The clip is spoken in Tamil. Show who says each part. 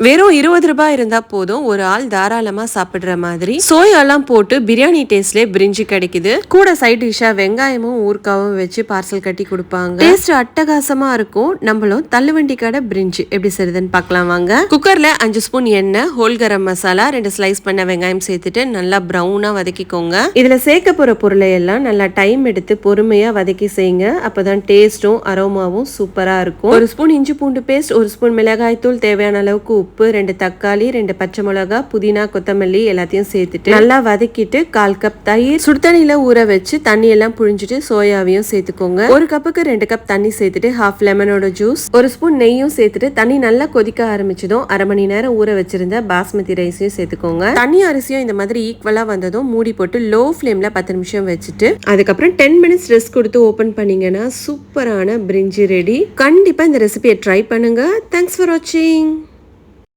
Speaker 1: வெறும் 20 ரூபாய் இருந்தா போதும், ஒரு ஆள் தாராளமா சாப்பிடுற மாதிரி சோயாலாம் போட்டு பிரியாணி டேஸ்ட்லயே பிரிஞ்சி கிடைக்குது. கூட சைட் டிஷ்ஷா வெங்காயமும் ஊர்க்காவும் வச்சு பார்சல் கட்டி கொடுப்பாங்க. டேஸ்ட் அட்டகாசமா இருக்கும். நம்மளும் தள்ளுவண்டி கடை பிரிஞ்சி எப்படி செய்யுதுன்னு பார்க்கலாம் வாங்க. குக்கர்ல 5 ஸ்பூன் எண்ணெய், ஹோல் கரம் மசாலா, 2 ஸ்லைஸ் பண்ண வெங்காயம் சேர்த்துட்டு நல்லா ப்ரௌனா வதக்கிக்கோங்க. இதுல சேர்க்க போற பொருளை எல்லாம் நல்லா டைம் எடுத்து பொறுமையா வதக்கி செய்யுங்க. அப்பதான் டேஸ்டும் அரோமாவும் சூப்பரா இருக்கும். 1 ஸ்பூன் இஞ்சி பூண்டு பேஸ்ட், 1 ஸ்பூன் மிளகாய் தூள், தேவையான அளவுக்கு உப்பு, 2 தக்காளி, 2 பச்சை மிளகா, புதினா, கொத்தமல்லி எல்லாத்தையும் சேர்த்துட்டு நல்லா வதக்கிட்டு 1/4 கப் தயிர் சுடுதண்ணில ஊற வச்சு தண்ணி எல்லாம் புழிஞ்சிட்டு சோயாவையும் சேர்த்துக்கோங்க. 1 கப்புக்கு 2 கப் தண்ணி சேர்த்துட்டு 1/2 லெமனோட ஜூஸ், 1 ஸ்பூன் நெய்யும் சேர்த்துட்டு தண்ணி நல்லா கொதிக்க ஆரம்பிச்சதும் 1/2 மணி நேரம் ஊற வச்சிருந்த பாஸ்மதி ரைஸையும் சேர்த்துக்கோங்க. தண்ணி அரிசியும் இந்த மாதிரி ஈக்குவலா வந்ததும் மூடி போட்டு லோ ஃபிளேம்ல 10 நிமிஷம் வச்சுட்டு அதுக்கப்புறம் 10 மினிட்ஸ் ரெஸ்ட் கொடுத்து ஓபன் பண்ணீங்கன்னா சூப்பரான பிரிஞ்சி ரெடி. கண்டிப்பா இந்த ரெசிபியை ட்ரை பண்ணுங்க. தேங்க்ஸ் ஃபார் வாட்சிங்.